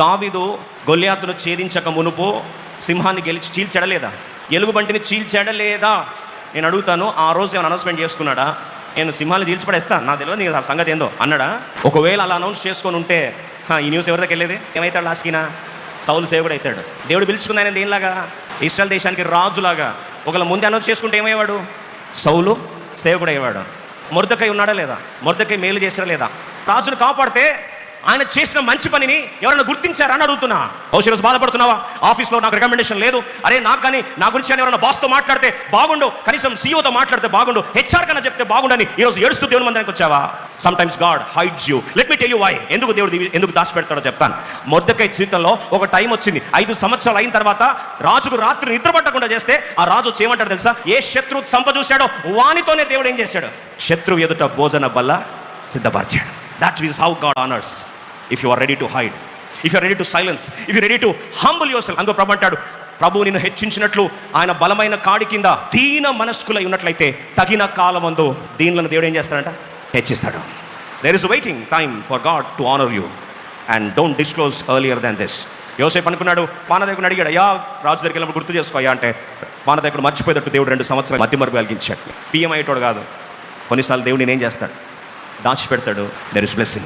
దావీదు గొల్యాతును ఛేదించక మునుపు సింహాన్ని గెలిచి చీల్చెడలేదా? ఎలుగుబంటిని చీల్చెడలేదా? నేను అడుగుతాను, ఆ రోజు ఏమైనా అనౌన్స్మెంట్ చేసుకున్నాడా? నేను సింహాన్ని చీల్చిపడేస్తా, నా తెలియదు నీకు ఆ సంగతి ఏందో అన్నాడా? ఒకవేళ అలా అనౌన్స్ చేసుకొని ఉంటే ఈ న్యూస్ ఎవరి దగ్గరికి వెళ్ళేది? ఏమవుతాడు లాస్ట్కినా? సౌలు సేవకుడు అవుతాడు. దేవుడు పిలుచుకుంది ఆయన దేనిలాగా? ఇశ్రాయేల్ దేశానికి రాజులాగా. ఒకవేళ ముందే అనౌన్స్ చేసుకుంటే ఏమయ్యేవాడు? సౌలు సేవకుడు అయ్యేవాడు. మొర్దెకై ఉన్నాడా లేదా? మొర్దెకై మేలు చేసాడా లేదా? రాజును కాపాడితే ఆయన చేసిన మంచి పనిని ఎవరైనా గుర్తించారా అని అడుగుతున్నా. బహుశా రోజు బాధపడుతున్నావా? ఆఫీస్లో నాకు రికమెండేషన్ లేదు, అరే నాకు కానీ నా గురించి కానీ ఎవరైనా బాస్తో మాట్లాడితే బాగుండు, కనీసం సీఈఓతో మాట్లాడితే బాగుండు, హెచ్ఆర్ కన్నా చెప్తే బాగుండని ఈరోజు ఏడుస్తూ దేవుని మందిరానికి వచ్చావా? Sometimes God hides you. Let me tell you why. ఎందుకు దేవుడు ఎందుకు దాచిపెడతాడో చెప్తాను. మొర్దెకై జీవితంలో ఒక టైం వచ్చింది. 5 సంవత్సరాలు అయిన తర్వాత రాజుకు రాత్రి నిద్ర పట్టకుండా చేస్తే ఆ రాజు చేయమంటాడు తెలుసా? ఏ శత్రువు చంప చూశాడో వానితోనే దేవుడు ఏం చేశాడు? శత్రువు ఎదుట భోజన బల్ల సిద్ధపరిచాడు. That is how God honors. If you are ready to hide, if you are ready to silence, if you are ready to humble yourself. అందులో ప్రభు అంటాడు, ప్రభువు నిన్ను హెచ్చించినట్లు ఆయన బలమైన కాడి కింద దీన మనస్కులై ఉన్నట్లయితే తగిన కాలమందు దీనులను దేవుడు ఏం చేస్తాడంట? హెచ్చిస్తాడు. There is waiting time for God to honor you and don't disclose earlier than this. యోసేపు అనుకున్నాడు, పానదేకుని అడిగాడు, అయ్యా రాజు దగ్గరికి వెళ్ళినప్పుడు గుర్తు చేసుకో అయ్యా అంటే, పానదేకుడు మర్చిపోయేటట్టు దేవుడు 2 సంవత్సరాలు మధ్య మరుపు కలిగించాడు. పిఎం అయ్యేటోడు కాదు. కొన్నిసార్లు దేవుడు నేనేం చేస్తాడు? దాచిపెడతాడు. There is blessing.